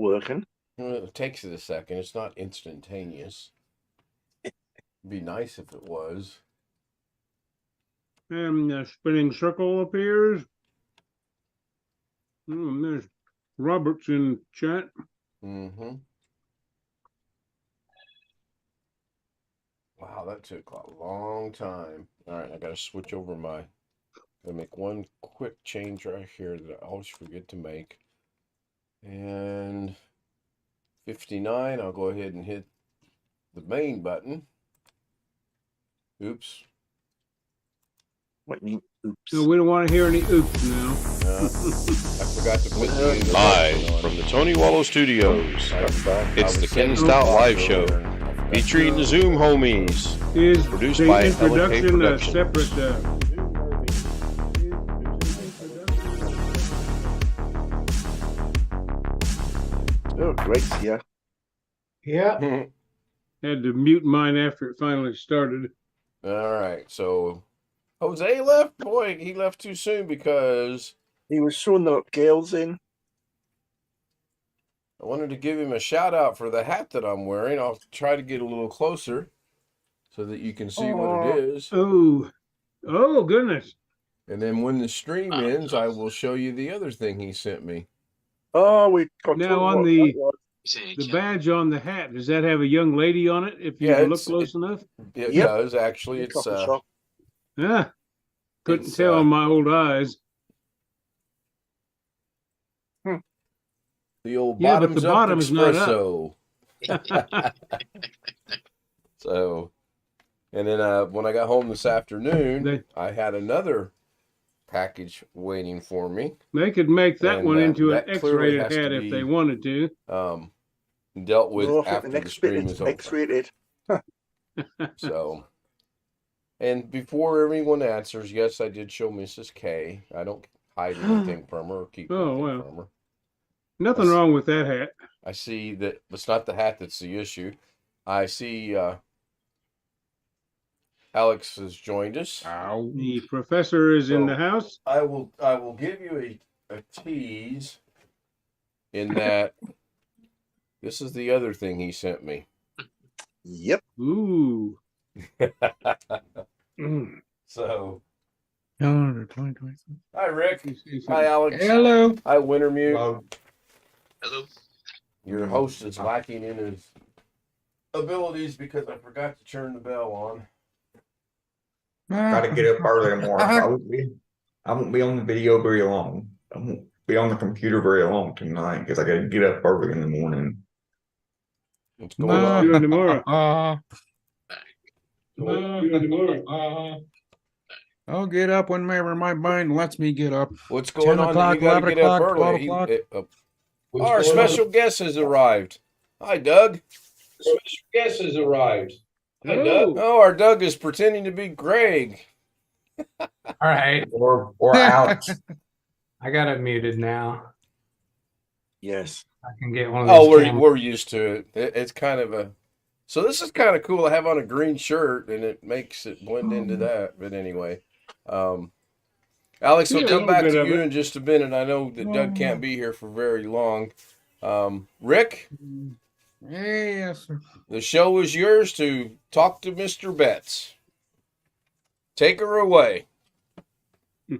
working. Well, it takes it a second. It's not instantaneous. It'd be nice if it was. And the spinning circle appears. And there's Roberts in chat. Mm-hmm. Wow, that took a long time. All right, I got to switch over my... I make one quick change right here that I always forget to make. And 59, I'll go ahead and hit the main button. Oops. What do you mean, oops? No, we don't want to hear any oops now. I forgot to put the Live from the Tony Wallow Studios, it's the Ken Stout Live Show, featuring the Zoom homies, Is produced the by introduction LK a Productions. separate? Oh, Greg's here. Yeah. Had to mute mine after it finally started. All right, so Jose left. Boy, he left too soon because He was showing the girls in. I wanted to give him a shout out for the hat that I'm wearing. I'll try to get a little closer so that you can see what it is. Oh, oh goodness! And then when the stream ends, I will show you the other thing he sent me. Oh, we got Now on the badge on the hat, does that have a young lady on it? If you Yeah, look close enough, It Yep. does actually. It's yeah, couldn't It's, tell in my old eyes. the old Yeah, but bottoms the up bottom is not up. espresso. So, and then when I got home this afternoon, I had another package waiting for me. They could make that And one into an that clearly X-rated has to hat if be, they wanted to. Dealt with Oh, I think after the the next bit stream is is over. X-rated. So, and before everyone answers, yes, I did show Mrs. K. I don't hide anything from her or keep Oh, anything well. from her. Nothing wrong with that hat. I see that it's not the hat that's the issue. I see Alex has joined us. The professor is in the house. I will give you a tease in that this is the other thing he sent me. Yep. Ooh. So, Calendar 2020. hi Rick. Hi Alex. Hello. Hi Wintermute. Hello. Your host is lacking in his abilities because I forgot to turn the bell on. Gotta get up early tomorrow. I won't be on the video very long. I won't be on the computer very long tonight because I gotta get up early in the morning. What's going on? Doing tomorrow. I'll get up whenever my mind lets me get up. What's going 10 on? o'clock, You gotta 11 get up o'clock, early. 12 o'clock. Our special guest has arrived. Hi, Doug. Special guest has arrived. Hi, Doug. Oh, our Doug is pretending to be Greg. All right. Or Alex. I got it muted now. Yes. I can get one of those. Oh, we're used to it. It's kind of a... So this is kind of cool. I have on a green shirt, and it makes it blend into that. But anyway, Alex, we'll come back to you in just a minute. I know that Doug can't be here for very long. Rick? Yes, sir. The show is yours to talk to Mr. Betts. Take her away. You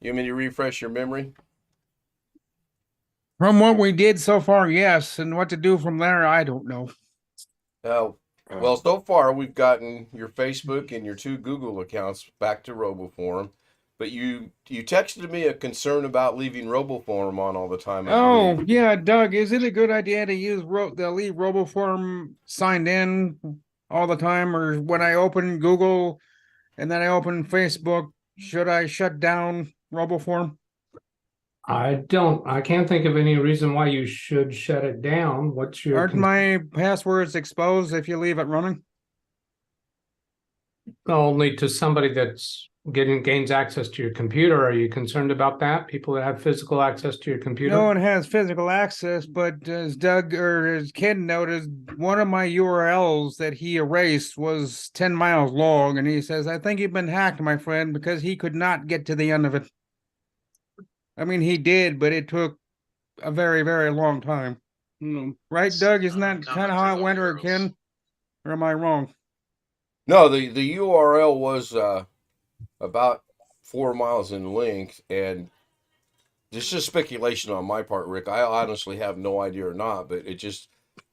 want me to refresh your memory? From what we did so far, yes. And what to do from there, I don't know. Oh, well, so far we've gotten your Facebook and your 2 Google accounts back to RoboForum. But you texted me a concern about leaving RoboForum on all the time. I believe. Yeah, Doug, is it a good idea to use the leave RoboForum signed in all the time? Or when I open Google and then I open Facebook, should I shut down RoboForum? I can't think of any reason why you should shut it down. What's your... Aren't my passwords exposed if you leave it running? Only to somebody that's gains access to your computer. Are you concerned about that? People that have physical access to your computer? No one has physical access, but as Doug or as Ken noticed, one of my URLs that he erased was 10 miles long, and he says, I think you've been hacked, my friend, because he could not get to the end of it. I mean, he did, but it took a very, very long time. Right, Doug? Isn't that kind of how it went, or Ken? Or am I wrong? No, the URL was about 4 miles in length, and this is just speculation on my part, Rick. I honestly have no idea or not, but it just,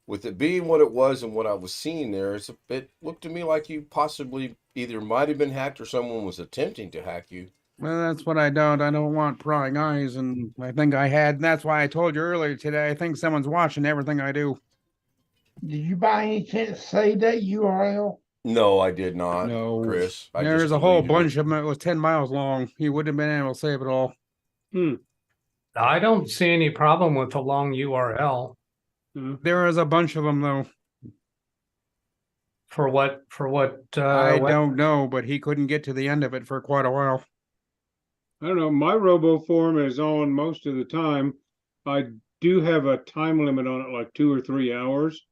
with it being what it was and what I was seeing there, it looked to me like you possibly either might have been hacked or someone was attempting to hack you. Well, that's what I don't. I don't want prying eyes, and I think I had. And that's why I told you earlier today. I think someone's watching everything I do. Did you by any chance say that URL? No, I did not, No, Chris. There's a whole bunch of them. It was 10 miles long. He wouldn't have been able to save it all. I don't see any problem with a long URL. There is a bunch of them, though. For what? I don't know, but he couldn't get to the end of it for quite a while. I don't know. My RoboForm is on most of the time. I do have a time limit on it, like 2 or 3 hours,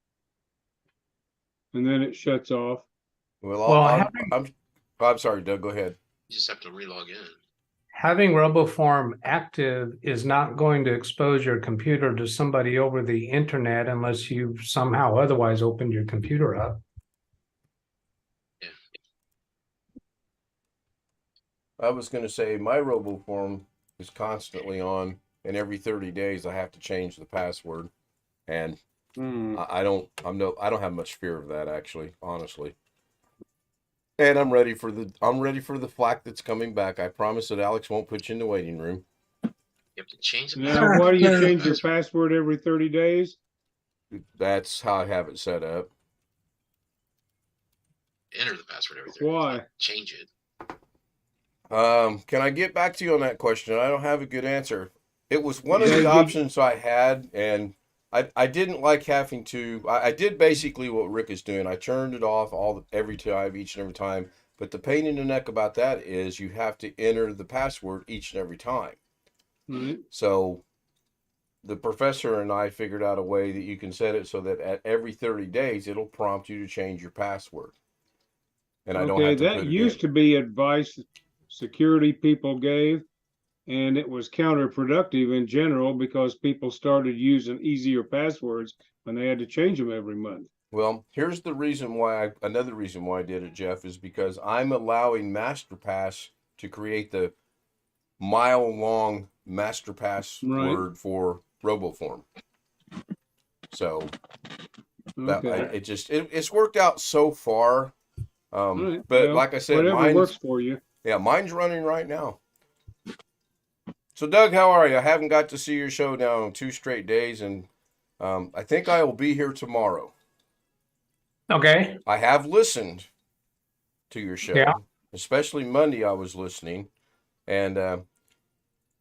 and then it shuts off. Well, I'm sorry, Doug. Go ahead. You just have to relog in. Having RoboForm active is not going to expose your computer to somebody over the internet unless you've somehow otherwise opened your computer up. I was going to say my RoboForm is constantly on, and every 30 days I have to change the password, and I don't have much fear of that, actually, honestly. And I'm ready for the flack that's coming back. I promise that Alex won't put you in the waiting room. You have to change the Now, why do you change your password every 30 days? That's how I have it set up. Enter the password every 30 Why? days. Change it. Can I get back to you on that question? I don't have a good answer. It was one of the options I had, and I didn't like having to. I did basically what Rick is doing. I turned it off each and every time. But the pain in the neck about that is you have to enter the password each and every time. So the professor and I figured out a way that you can set it so that at every 30 days it'll prompt you to change your password. And I don't have to that used to be advice security people gave, and it was counterproductive in general because people started using easier passwords when they had to change them every month. Well, here's the reason why another reason why I did it, Jeff, is because I'm allowing MasterPass to create the mile-long MasterPass word for RoboForm. So it's worked out so far. But well, like I said, whatever works for you. Yeah, mine's running right now. So, Doug, how are you? I haven't got to see your show now in 2 straight days, and I think I will be here tomorrow. Okay. I have listened to your show, especially Monday I was listening, and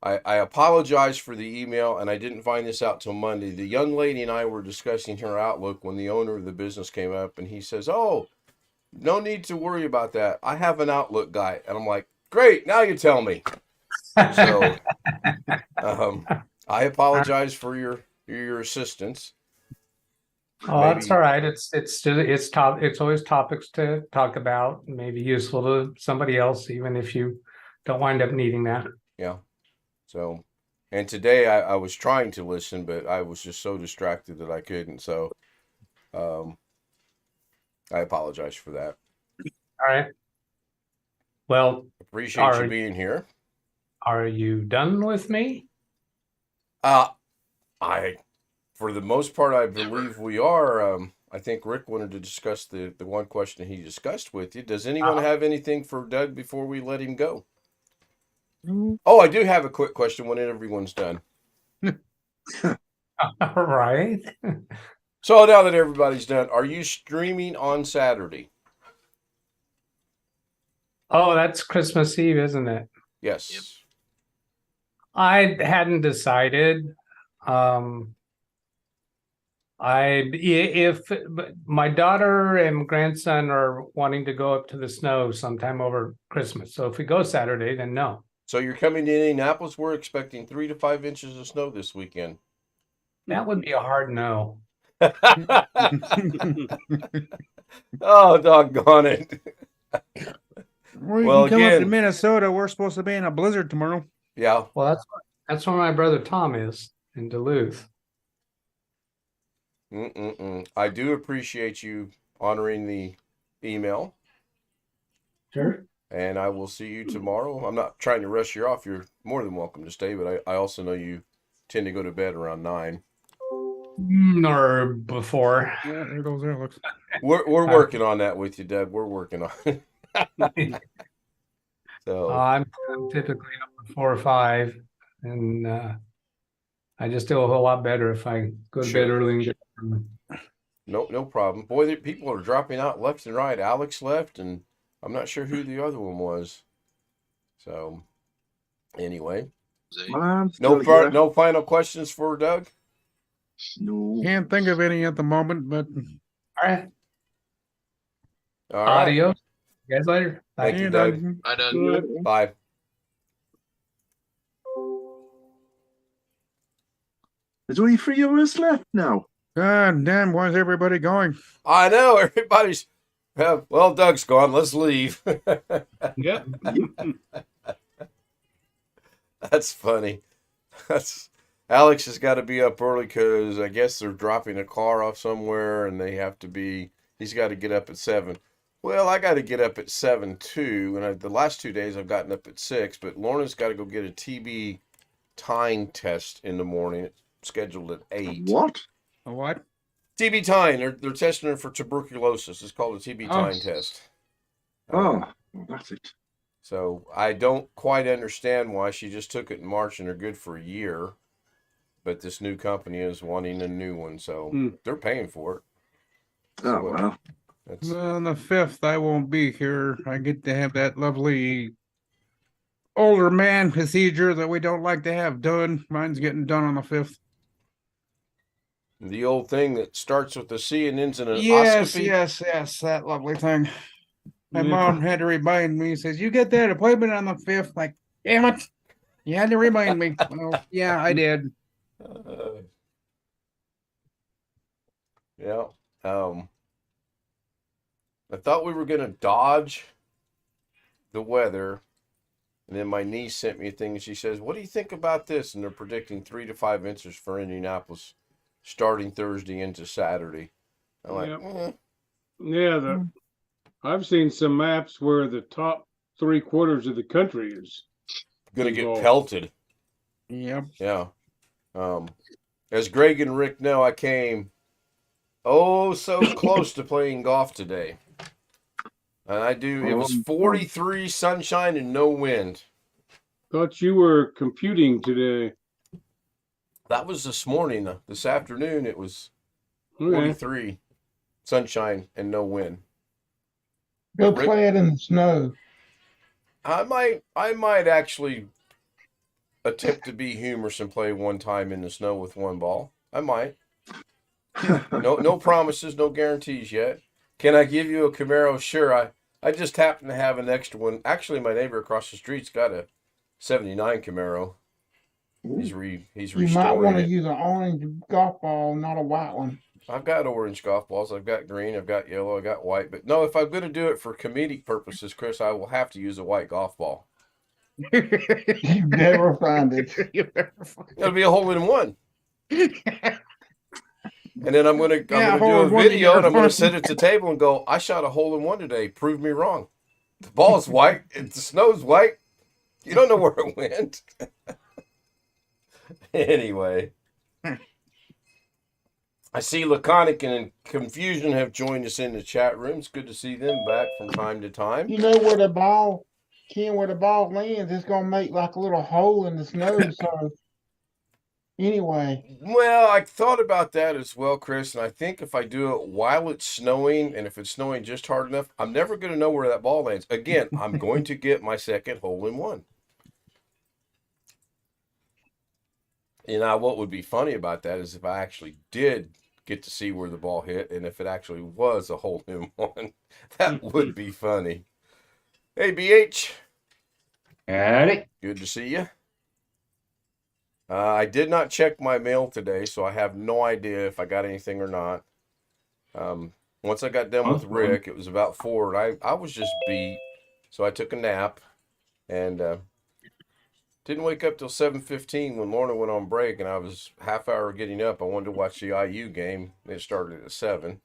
I apologize for the email, and I didn't find this out till Monday. The young lady and I were discussing her outlook when the owner of the business came up, and he says, "Oh, no need to worry about that. I have an Outlook guy." And I'm like, "Great, now you tell me." So I apologize for your assistance. Oh, maybe. That's all right. It's always topics to talk about, maybe useful to somebody else, even if you don't wind up needing that. Yeah. So, and today I was trying to listen, but I was just so distracted that I couldn't. So, I apologize for that. All right. Well, appreciate you being here. Are you done with me? For the most part, I believe we are. I think Rick wanted to discuss the one question he discussed with you. Does anyone have anything for Doug before we let him go? Oh, I do have a quick question when everyone's done. All right. So now that everybody's done, are you streaming on Saturday? Oh, that's Christmas Eve, isn't it? Yes. Yep. I hadn't decided. If my daughter and grandson are wanting to go up to the snow sometime over Christmas, so if we go Saturday, then no. So you're coming to Indianapolis. We're expecting 3 to 5 inches of snow this weekend. That would be a hard no. Oh, doggone it. Well, you can come up to Minnesota. We're supposed to be in a blizzard tomorrow. Yeah. Well, that's where my brother Tom is in Duluth. I do appreciate you honoring the email. Sure. And I will see you tomorrow. I'm not trying to rush you off. You're more than welcome to stay, but I also know you tend to go to bed around 9. Or before. Yeah, there goes Alex. We're working on that with you, Deb. We're working on it. So I'm typically up at 4 or 5, and I just do a whole lot better if I go to bed early and get up early. no problem. Boy, people are dropping out left and right. Alex left, and I'm not sure who the other one was. So anyway, no final questions for Doug. No. Can't think of any at the moment, but All right. All right. Adios. You guys later. Thank Bye. you, Doug. Bye, Doug. Bye. There's only 3 of us left now. God damn, where's everybody going? I know everybody's. Well, Doug's gone. Let's leave. Yep. That's funny. Alex has got to be up early because I guess they're dropping a car off somewhere, and he's got to get up at 7. Well, I got to get up at 7 too, and the last 2 days I've gotten up at 6. But Lorna's got to go get a TB time test in the morning. It's scheduled at 8. What? A what? TB time. They're testing her for tuberculosis. It's called a TB time test. Oh, that's it. So I don't quite understand why she just took it in March and they're good for a year. But this new company is wanting a new one, so they're paying for it. Oh, well. Well, on the 5th, I won't be here. I get to have that lovely older man procedure that we don't like to have done. Mine's getting done on the 5th. The old thing that starts with a C and ends in an Yes, oscopy. yes, that lovely thing. My mom had to remind me, says, you get that appointment on the 5th. Like, damn it. You had to remind me. Well, yeah, I did. Yeah. I thought we were going to dodge the weather. And then my niece sent me a thing and she says, what do you think about this? And they're predicting 3 to 5 inches for Indianapolis starting Thursday into Saturday. I'm like, Yeah, I've seen some maps where the top 3/4 of the country is going to get involved. pelted. Yep. Yeah. As Greg and Rick know, I came so close to playing golf today. And it was 43 sunshine and no wind. Thought you were computing today. That was this morning. This afternoon, it was Okay. 43 sunshine and no wind. Go Rick, play it in the snow. I might actually attempt to be humorous and play one time in the snow with one ball. I might. No promises, no guarantees yet. Can I give you a Camaro? Sure. I just happen to have an extra one. Actually, my neighbor across the street's got a 79 Camaro. He's restoring You might want to it. use an orange golf ball, not a white one. I've got orange golf balls. I've got green. I've got yellow. I've got white. But no, if I'm going to do it for comedic purposes, Chris, I will have to use a white golf ball. You never find it. It'll be a hole in one. And then I'm gonna do a hole-in-one video and I'm gonna fun. sit at the table and go, I shot a hole in one today. Prove me wrong. The ball's white. The snow's white. You don't know where it went. Anyway. I see Laconic and Confusion have joined us in the chat room. It's good to see them back from time to time. You know where the ball, Ken, where the ball lands, it's gonna make like a little hole in the snow. So anyway, Well, I thought about that as well, Chris, and I think if I do it while it's snowing, and if it's snowing just hard enough, I'm never going to know where that ball lands. Again, I'm going to get my second hole in one. You know, what would be funny about that is if I actually did get to see where the ball hit, and if it actually was a hole in one, that would be funny. Hey, BH. Howdy. Good to see you. I did not check my mail today, so I have no idea if I got anything or not. Once I got done with Rick, it was about 4, and I was just beat, so I took a nap and Didn't wake up till 7:15 when Lorna went on break, and I was half hour getting up. I wanted to watch the IU game. It started at 7.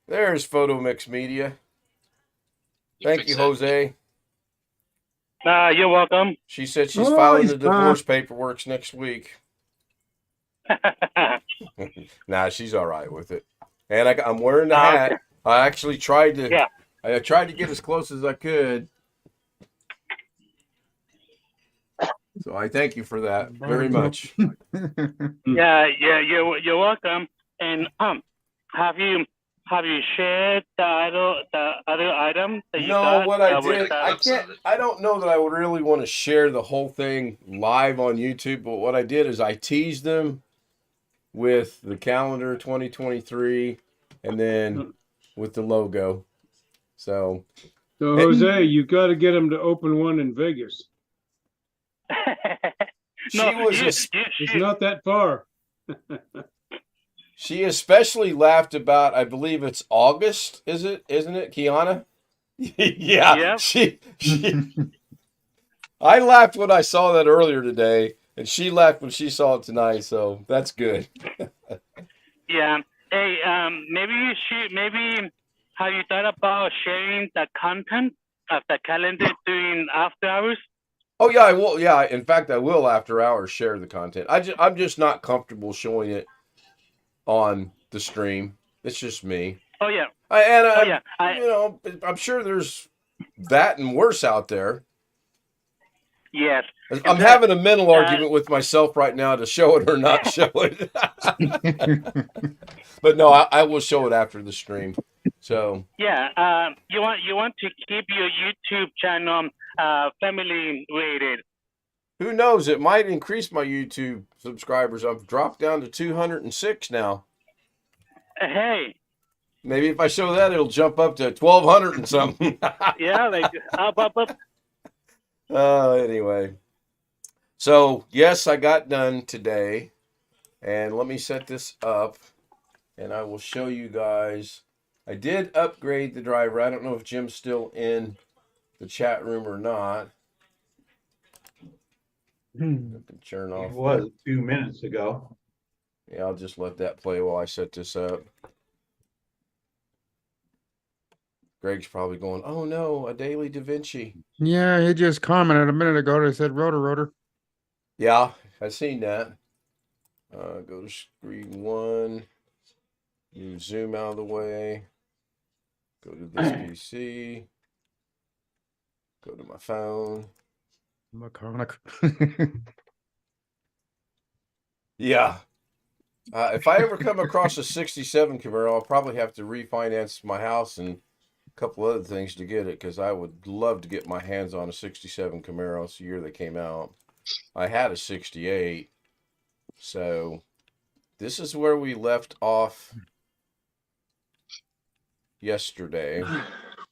There's Photo Mix Media. Thank you, Jose. You're welcome. She said she's Oh, filing he's the divorce paperwork next week. Nah, she's all right with it. And I'm wearing the hat. I actually tried to. Yeah. I tried to get as close as I could. So I thank you for that very much. You're welcome. And have you shared the other item that you got? No, what I did, I don't know that I would really want to share the whole thing live on YouTube, but what I did is I teased them with the calendar 2023 and then with the logo. So Jose, you got to get him to open one in Vegas. It's not that far. She especially laughed about, I believe it's August, isn't it, Kiana? Yeah. She I laughed when I saw that earlier today, and she laughed when she saw it tonight, so that's good. Yeah. Hey, maybe have you thought about sharing the content of the calendar during after hours? Oh yeah, I will. Yeah, in fact, I will after hours share the content. I'm just not comfortable showing it on the stream. It's just me. Oh yeah. I'm sure there's that and worse out there. Yes. I'm having a mental argument with myself right now to show it or not show it. But no, I will show it after the stream. So yeah, you want to keep your YouTube channel family rated. Who knows? It might increase my YouTube subscribers. I've dropped down to 206 now. Hey. Maybe if I show that, it'll jump up to 1,200 and something. Yeah, like up. Anyway. So, yes, I got done today. And let me set this up. And I will show you guys. I did upgrade the driver. I don't know if Jim's still in the chat room or not. I can turn off. It was 2 minutes ago. Yeah, I'll just let that play while I set this up. Greg's probably going, oh no, a daily Da Vinci. Yeah, he just commented a minute ago. They said rotor. Yeah, I've seen that. Go to screen 1. You zoom out of the way. Go to this PC. Go to my phone. Mechanic. Yeah. If I ever come across a 67 Camaro, I'll probably have to refinance my house and a couple other things to get it, because I would love to get my hands on a 67 Camaro. It's the year they came out. I had a 68. So this is where we left off yesterday.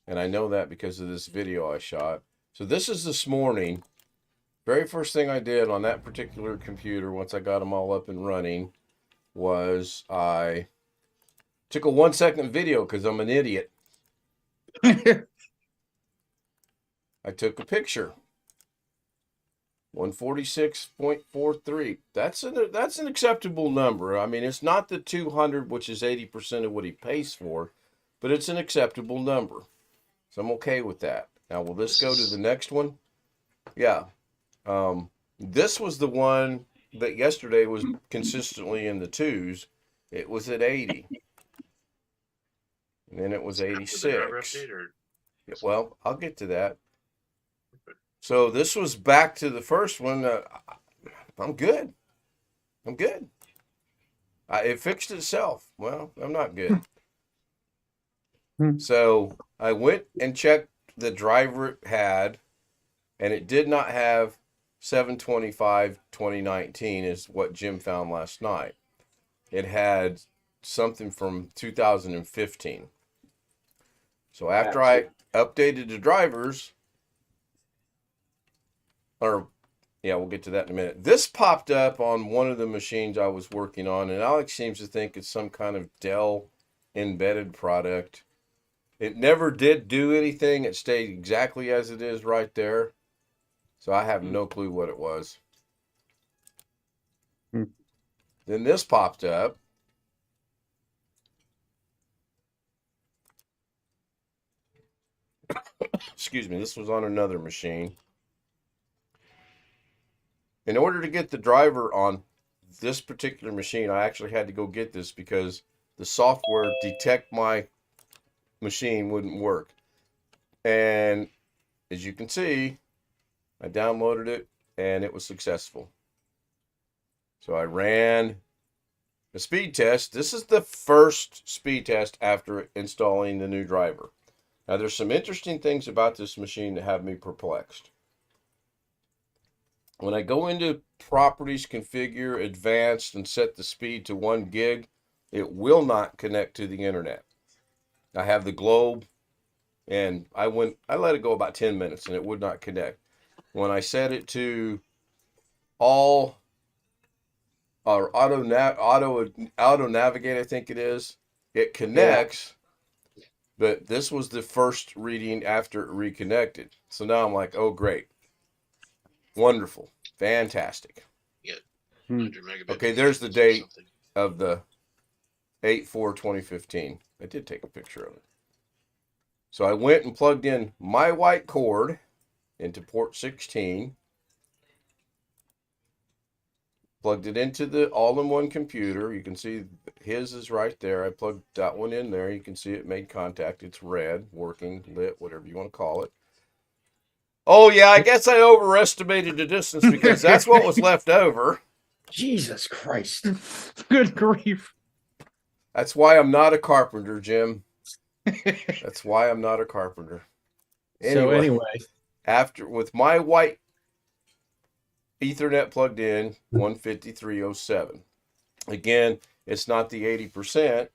And I know that because of this video I shot. So this is this morning. Very first thing I did on that particular computer, once I got them all up and running, was I took a 1-second video because I'm an idiot. I took a picture. 146.43. That's an acceptable number. I mean, it's not the 200, which is 80% of what he pays for, but it's an acceptable number. So I'm okay with that. Now, will this go to the next one? Yeah. This was the one that yesterday was consistently in the 2s. It was at 80. And then it was 86. Yeah, well, I'll get to that. So this was back to the first one. I'm good. I'm good. It fixed itself. Well, I'm not good. So I went and checked the driver it had, and it did not have 7/25/2019 is what Jim found last night. It had something from 2015. So after I updated the drivers, we'll get to that in a minute. This popped up on one of the machines I was working on, and Alex seems to think it's some kind of Dell embedded product. It never did do anything. It stayed exactly as it is right there. So I have no clue what it was. Then this popped up. Excuse me, this was on another machine. In order to get the driver on this particular machine, I actually had to go get this because the software detect my machine wouldn't work. And as you can see, I downloaded it and it was successful. So I ran a speed test. This is the first speed test after installing the new driver. Now there's some interesting things about this machine that have me perplexed. When I go into properties, configure, advanced, and set the speed to 1 gig, it will not connect to the internet. I have the globe, and I let it go about 10 minutes, and it would not connect. When I set it to all, or auto navigate, I think it is, it connects. Yeah. But this was the first reading after it reconnected. So now I'm like, oh, great. Wonderful. Fantastic. Yeah. 100 megabits. Okay, there's the date of the 8/4/2015. I did take a picture of it. So I went and plugged in my white cord into port 16. Plugged it into the all-in-one computer. You can see his is right there. I plugged that one in there. You can see it made contact. It's red, working, lit, whatever you want to call it. Oh, yeah, I guess I overestimated the distance because that's what was left over. Jesus Christ. Good grief. That's why I'm not a carpenter, Jim. That's why I'm not a carpenter. Anyway. After, with my white Ethernet plugged in, 153.07. Again, it's not the 80%,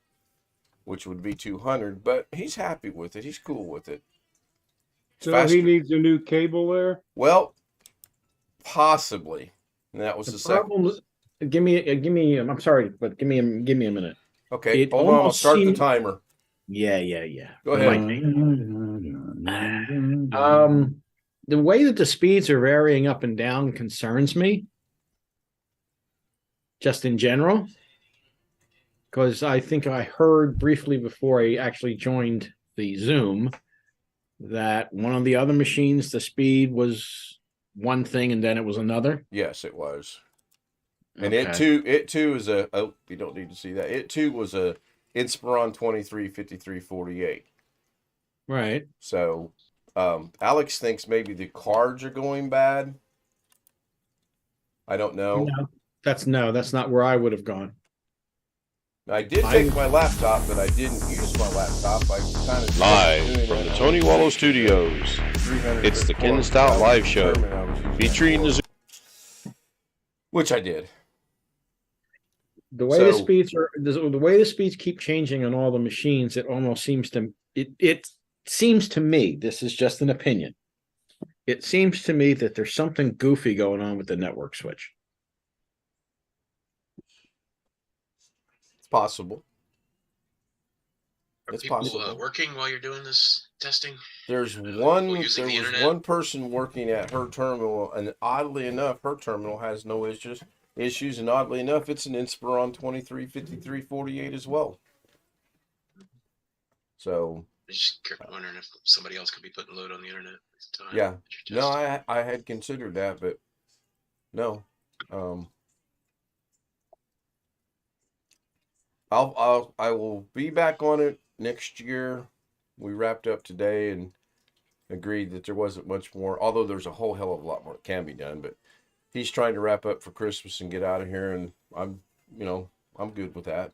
which would be 200, but he's happy with it. He's cool with it. So faster. He needs a new cable there? Well, possibly. And that was the problem. Give me. I'm sorry, but give me a minute. Okay, hold on. I'll start the timer. Yeah. Go ahead. The way that the speeds are varying up and down concerns me. Just in general, because I think I heard briefly before I actually joined the Zoom that one of the other machines, the speed was one thing and then it was another. Yes, it was. And okay. it too is a, oh, you don't need to see that. It too was a Inspiron 235348. Right. So Alex thinks maybe the cards are going bad. I don't know. No, that's not where I would have gone. I did take my laptop, but I didn't use my laptop. I kind of live from the Tony Wallow Studios. It's the Ken Stout Live Show featuring the Zoom, which I did. The way the way the speeds keep changing on all the machines, it almost seems to it seems to me, this is just an opinion. It seems to me that there's something goofy going on with the network switch. It's possible. Are people working while you're doing this testing? There's one person working at her terminal, and oddly enough, her terminal has no issues, and oddly enough, it's an Inspiron 235348 as well. So I just wondering if somebody else could be putting a load on the internet at the time. Yeah, no, I had considered that, but no. I will be back on it next year. We wrapped up today and agreed that there wasn't much more, although there's a whole hell of a lot more that can be done, but he's trying to wrap up for Christmas and get out of here, and I'm good with that.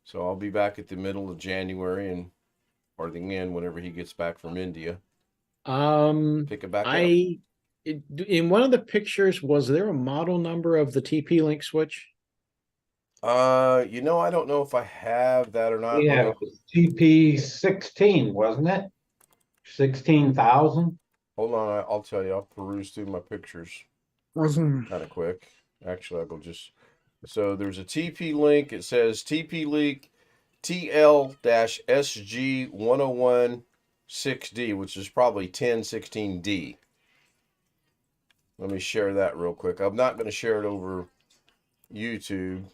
So I'll be back at the middle of January or the end whenever he gets back from India. Pick it back up. In one of the pictures, was there a model number of the TP-Link switch? I don't know if I have that or not. Yeah, it was TP16, wasn't it? 16,000. Hold on, I'll tell you. I'll peruse through my pictures kind of quick. Actually, I'll go so there's a TP-Link. It says TP-Link TL-SG1016D, which is probably 1016D. Let me share that real quick. I'm not going to share it over YouTube.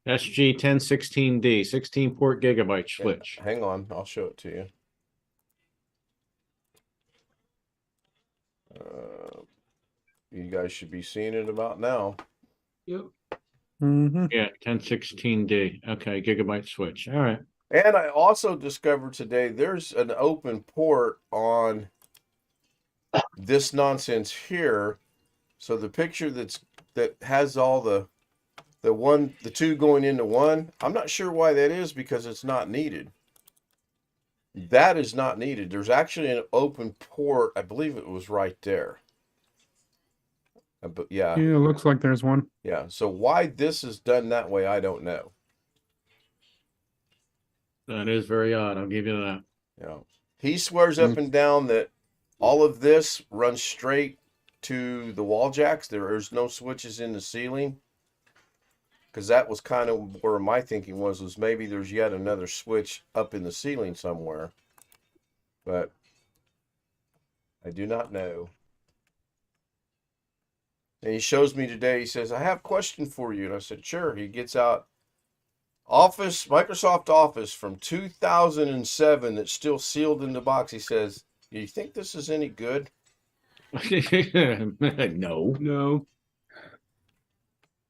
SG 1016D, 16 port gigabyte switch. Hang on, I'll show it to you. You guys should be seeing it about now. Yep. Yeah, 1016D. Okay, gigabyte switch. All right. And I also discovered today there's an open port on this nonsense here. So the picture that has all the two going into one, I'm not sure why that is, because it's not needed. That is not needed. There's actually an open port. I believe it was right there. But yeah. Yeah, it looks like there's one. Yeah. So why this is done that way, I don't know. That is very odd. I'll give you that. Yeah. He swears up and down that all of this runs straight to the wall jacks. There's no switches in the ceiling. Because that was kind of where my thinking was maybe there's yet another switch up in the ceiling somewhere. But I do not know. And he shows me today, he says, I have a question for you. And I said, sure. He gets out Microsoft Office from 2007 that's still sealed in the box. He says, do you think this is any good? No. No.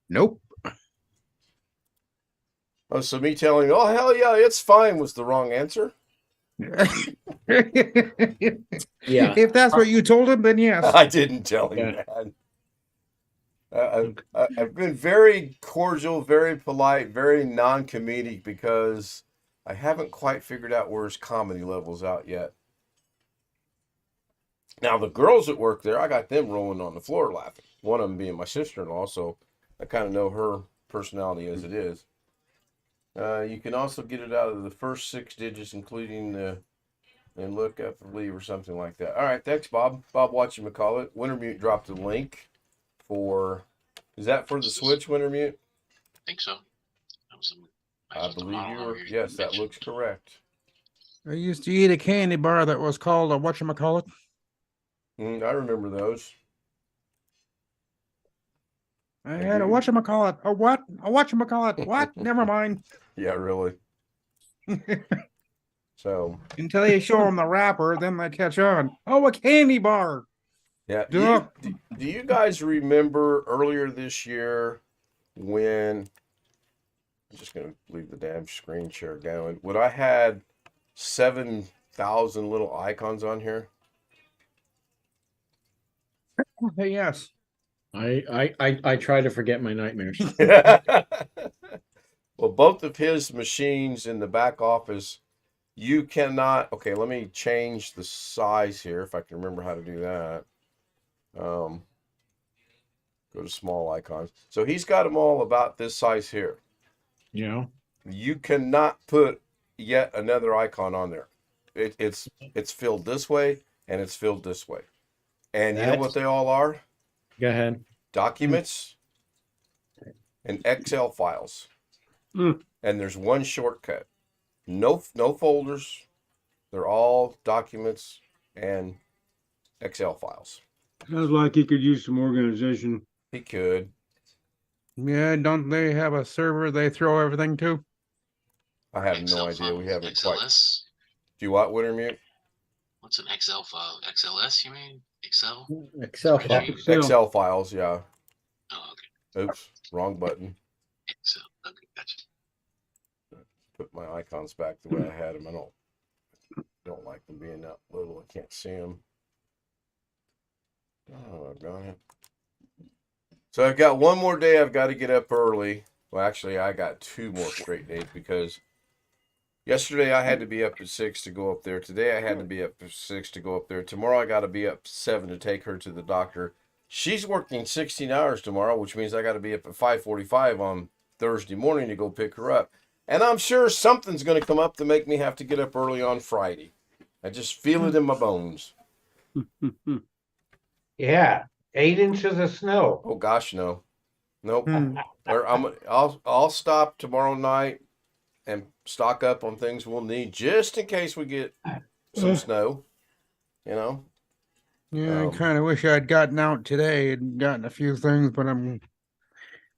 Nope. Oh, so me telling, oh, hell yeah, it's fine was the wrong answer. Yeah. Yeah. If that's what you told him, then yes. I didn't tell him that. I've been very cordial, very polite, very non-comedic because I haven't quite figured out where his comedy level's out yet. Now, the girls at work there, I got them rolling on the floor laughing. One of them being my sister-in-law, so I kind of know her personality as it is. You can also get it out of the first 6 digits, including the and look up or leave or something like that. All right, thanks, Bob. Bob Whatchamacallit. Wintermute dropped a link for, is that for the Switch, Wintermute? I think so. That was I believe you were. Yes, that looks correct. I used to eat a candy bar that was called a whatchamacallit. I remember those. I had a whatchamacallit. A what? A whatchamacallit. What? Never mind. Yeah, really. So until you show them the wrapper, then they catch on. Oh, a candy bar. Yeah. Do you guys remember earlier this year when I'm just gonna leave the damn screen share going? When I had 7,000 little icons on here? Yes. I try to forget my nightmares. Well, both of his machines in the back office, you cannot. Okay, let me change the size here if I can remember how to do that. Go to small icons. So he's got them all about this size here. Yeah. You cannot put yet another icon on there. It's filled this way and it's filled this way. And you know what they all are? Go ahead. Documents and Excel files. And there's one shortcut. No folders. They're all documents and Excel files. Sounds like he could use some organization. He could. Yeah, don't they have a server they throw everything to? I have no idea. We haven't quite. Do you want Wintermute? What's an Excel file? XLS, you mean? Excel? Excel file. Excel files, yeah. Oh, okay. Oops, wrong button. Excel. Okay, gotcha. Put my icons back the way I had them. I don't like them being that little. I can't see them. Oh, I've got it. So I've got one more day. I've got to get up early. Well, actually, I got 2 more straight days because yesterday I had to be up at 6 to go up there. Today I had to be up at 6 to go up there. Tomorrow I got to be up at 7 to take her to the doctor. She's working 16 hours tomorrow, which means I got to be up at 5:45 on Thursday morning to go pick her up. And I'm sure something's going to come up to make me have to get up early on Friday. I just feel it in my bones. Yeah, 8 inches of snow. Oh gosh, no, nope. I'll stop tomorrow night and stock up on things we'll need just in case we get some snow. You know. Yeah, I kind of wish I'd gotten out today and gotten a few things, but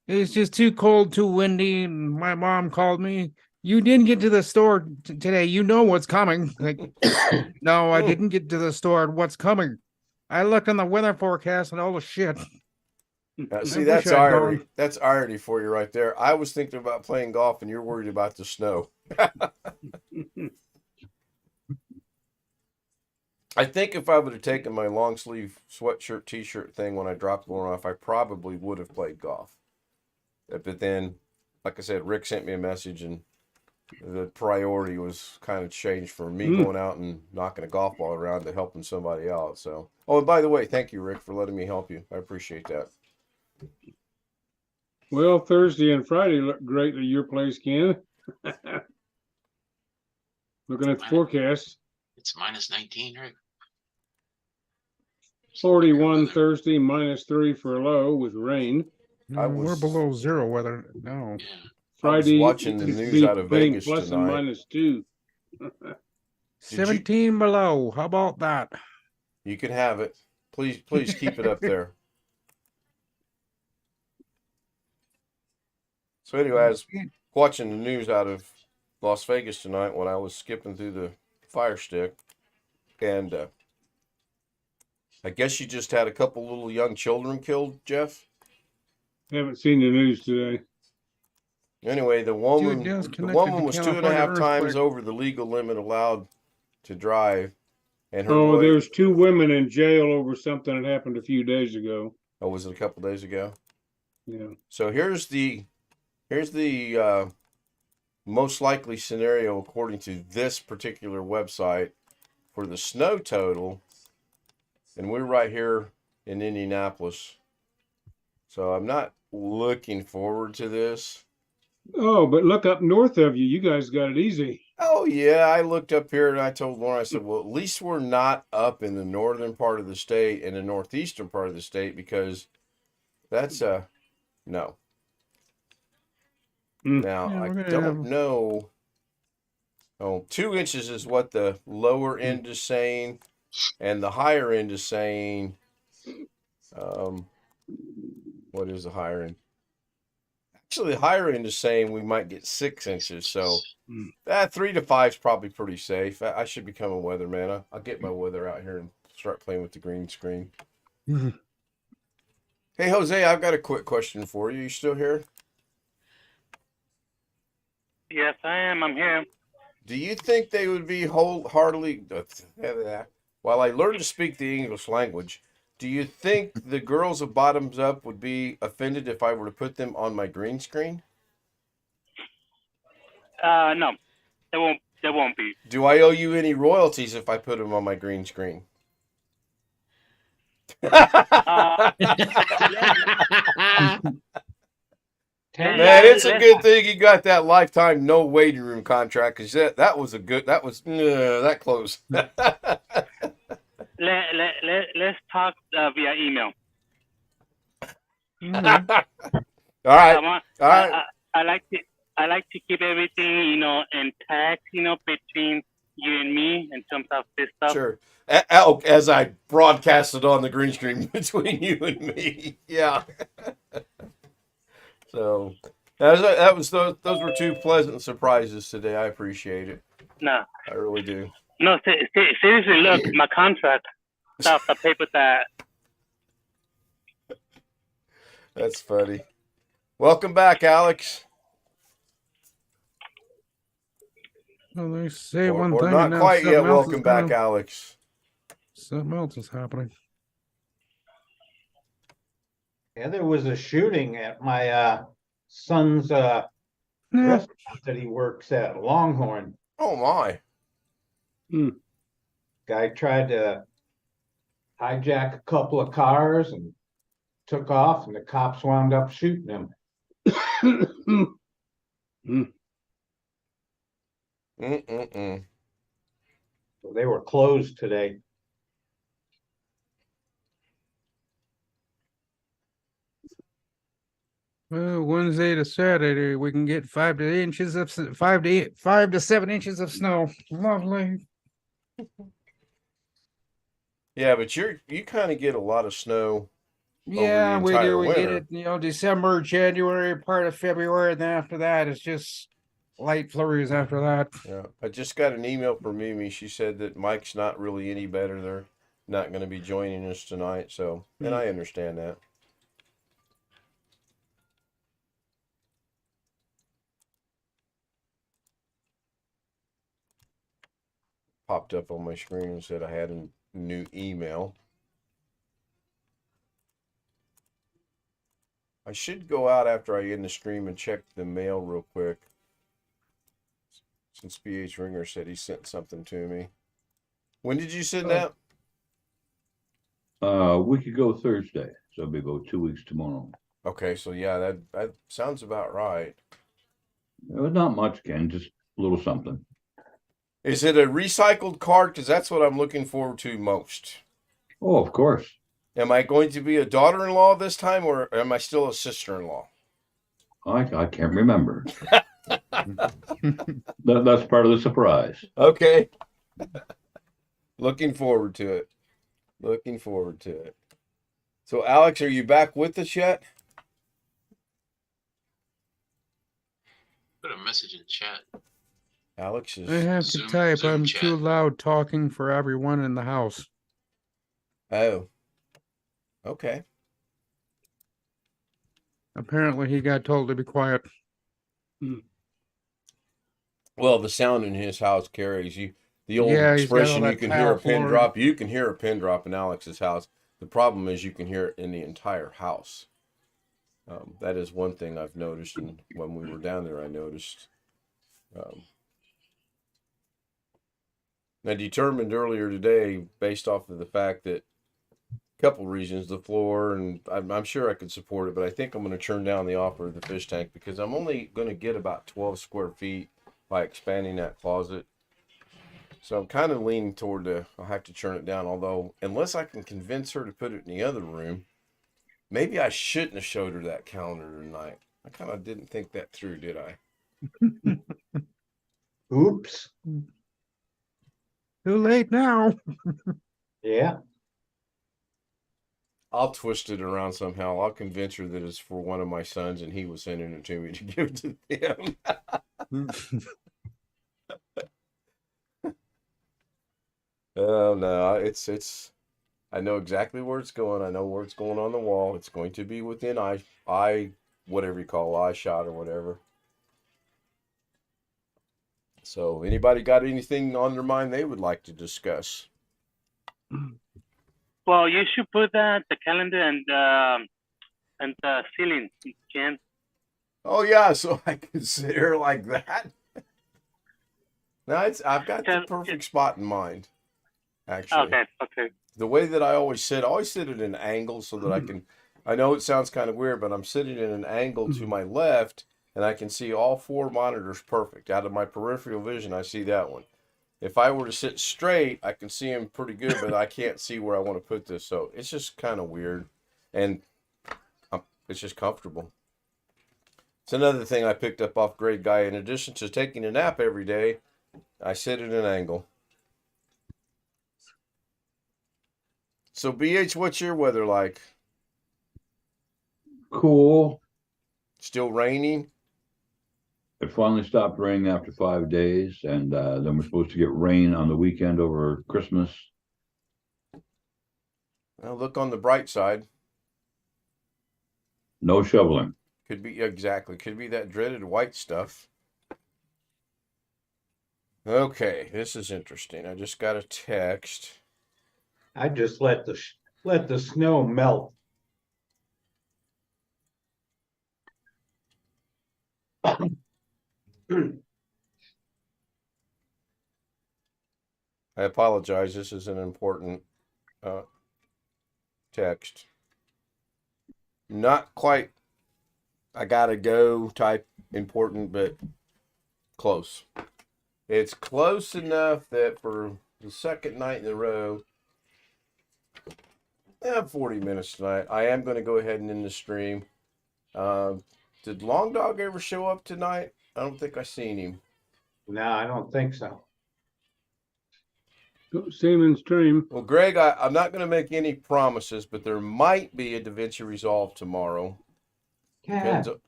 It's just too cold, too windy. And my mom called me. You didn't get to the store today. You know what's coming. Like, no, I didn't get to the store. What's coming? I looked on the weather forecast and all the shit. See, that's irony. That's irony for you right there. I was thinking about playing golf, and you're worried about the snow. I think if I would have taken my long sleeve sweatshirt, t-shirt thing when I dropped one off, I probably would have played golf. But then, like I said, Rick sent me a message, and the priority was kind of changed from me going out and knocking a golf ball around to helping somebody out. So, oh, and by the way, thank you, Rick, for letting me help you. I appreciate that. Well, Thursday and Friday look great at your place, Ken. Looking at the forecast. It's minus 19, right? 41 Thursday, -3 for a low with rain. We're below zero weather. No. Friday, I was watching the news out of Vegas plus tonight. and -2. 17 below. How about that? You can have it. Please keep it up there. So anyway, I was watching the news out of Las Vegas tonight when I was skipping through the Fire Stick, and I guess you just had a couple little young children killed, Jeff. Haven't seen the news today. Anyway, the woman was 2.5 times over the legal limit allowed to drive, and her there's 2 women in jail over something that happened a few days ago. Oh, was it a couple days ago? Yeah. So here's the most likely scenario according to this particular website for the snow total, and we're right here in Indianapolis. So I'm not looking forward to this. Oh, but look up north of you. You guys got it easy. Oh, yeah. I looked up here and I told Lauren, I said, well, at least we're not up in the northern part of the state and the northeastern part of the state, because that's no. Now, Yeah, I don't know. Oh, 2 inches is what the lower end is saying, and the higher end is saying, what is the higher end? Actually, the higher end is saying we might get 6 inches. So 3 to 5 is probably pretty safe. I should become a weatherman. I'll get my weather out here and start playing with the green screen. Hey, Jose, I've got a quick question for you. You still here? Yes, I am. I'm here. Do you think they would be wholeheartedly, while I learn to speak the English language, do you think the girls of Bottoms Up would be offended if I were to put them on my green screen? No, they won't. They won't be. Do I owe you any royalties if I put them on my green screen? Man, it's a good thing you got that lifetime no waiting room contract, because that was that close. Let's talk via email. All right. I like to keep everything, intact, between you and me in terms of this stuff. Sure. As I broadcasted on the green screen between you and me. Yeah. So those were 2 pleasant surprises today. I appreciate it. No, I really do. No, seriously, look, my contract stuff, the paper that. That's funny. Welcome back, Alex. Well, they say one or thing. not and then quite yet. something else Welcome back, Alex. Something else is happening. Yeah, there was a shooting at my son's restaurant that he works at, Longhorn. Oh my. Guy tried to hijack a couple of cars and took off, and the cops wound up shooting him. So they were closed today. Well, Wednesday to Saturday, we can get 5 to 8 inches of 5 to 7 inches of snow. Lovely. Yeah, but you kind of get a lot of snow Yeah, we entire do. We get winter. it, December, January, part of February, and then after that, it's just light flurries after that. Yeah, I just got an email from Mimi. She said that Mike's not really any better. They're not going to be joining us tonight. So, and I understand that. Popped up on my screen and said I had a new email. I should go out after I end the stream and check the mail real quick. Since BH Ringer said he sent something to me. When did you send that? A week ago Thursday. So it'll be about 2 weeks tomorrow. Okay, so yeah, that sounds about right. It was not much, Ken, just a little something. Is it a recycled card? Because that's what I'm looking forward to most. Oh, of course. Am I going to be a daughter-in-law this time, or am I still a sister-in-law? I can't remember. That's part of the surprise. Okay. Looking forward to it. Looking forward to it. So, Alex, are you back with us yet? Put a message in chat. Alex is. I have to type. I'm too loud talking for everyone in the house. Oh. Okay. Apparently, he got told to be quiet. Well, the sound in his house carries you. The old Yeah, he's got all expression, that you can hear a tile pin floor. drop. You can hear a pin drop in Alex's house. The problem is you can hear it in the entire house. That is one thing I've noticed, and when we were down there, I noticed. I determined earlier today, based off of the fact that a couple reasons, the floor, and I'm sure I could support it, but I think I'm going to turn down the offer of the fish tank because I'm only going to get about 12 square feet by expanding that closet. So I'm kind of leaning toward I'll have to turn it down, although unless I can convince her to put it in the other room, maybe I shouldn't have showed her that calendar tonight. I kind of didn't think that through, did I? Oops. Too late now. Yeah. I'll twist it around somehow. I'll convince her that it's for one of my sons and he was sending it to me to give to them. Oh no, it's I know exactly where it's going. I know where it's going on the wall. It's going to be within eye whatever you call eye shot or whatever. So anybody got anything on their mind they would like to discuss? Well, you should put the calendar and the ceiling, Ken. Oh yeah, so I can sit here like that. No, I've got the perfect spot in mind. Actually, okay. The way that I always sit at an angle so that I can. I know it sounds kind of weird, but I'm sitting at an angle to my left, and I can see all four monitors perfect. Out of my peripheral vision, I see that one. If I were to sit straight, I can see them pretty good, but I can't see where I want to put this. So it's just kind of weird, and it's just comfortable. It's another thing I picked up off Great Guy. In addition to taking a nap every day, I sit at an angle. So, BH, what's your weather like? Cool. Still raining? It finally stopped raining after 5 days, and then we're supposed to get rain on the weekend over Christmas. Well, look on the bright side. No shoveling. Could be that dreaded white stuff. Okay, this is interesting. I just got a text. I just let the snow melt. I apologize. This is an important text. Not quite I gotta go type important, but close. It's close enough that for the second night in a row, 40 minutes tonight, I am going to go ahead and end the stream. Did Long Dog ever show up tonight? I don't think I seen him. No, I don't think so. Siemens Stream. Well, Greg, I'm not going to make any promises, but there might be a DaVinci Resolve tomorrow.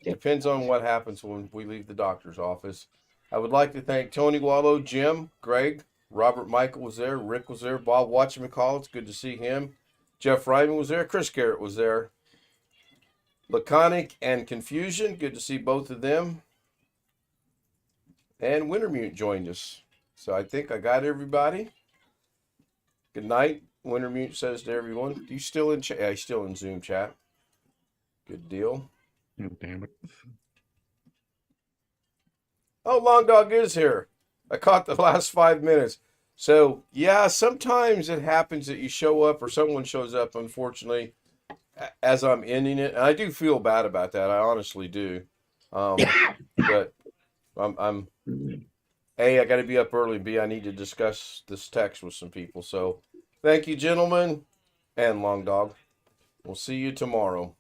Depends on what happens when we leave the doctor's office. I would like to thank Tony Wallow, Jim, Greg, Robert Michael was there, Rick was there, Bob Watchman-McCall, it's good to see him. Jeff Ryman was there, Chris Garrett was there. Laconic and Confusion, good to see both of them. And Wintermute joined us. So I think I got everybody. Good night. Wintermute says to everyone. You still in chat? Yeah, he's still in Zoom chat. Good deal. Oh, damn it. Oh, Long Dog is here. I caught the last 5 minutes. So, yeah, sometimes it happens that you show up or someone shows up, unfortunately, as I'm ending it. And I do feel bad about that. I honestly do. But I'm A, I got to be up early. B, I need to discuss this text with some people. So, thank you, gentlemen, and Long Dog. We'll see you tomorrow.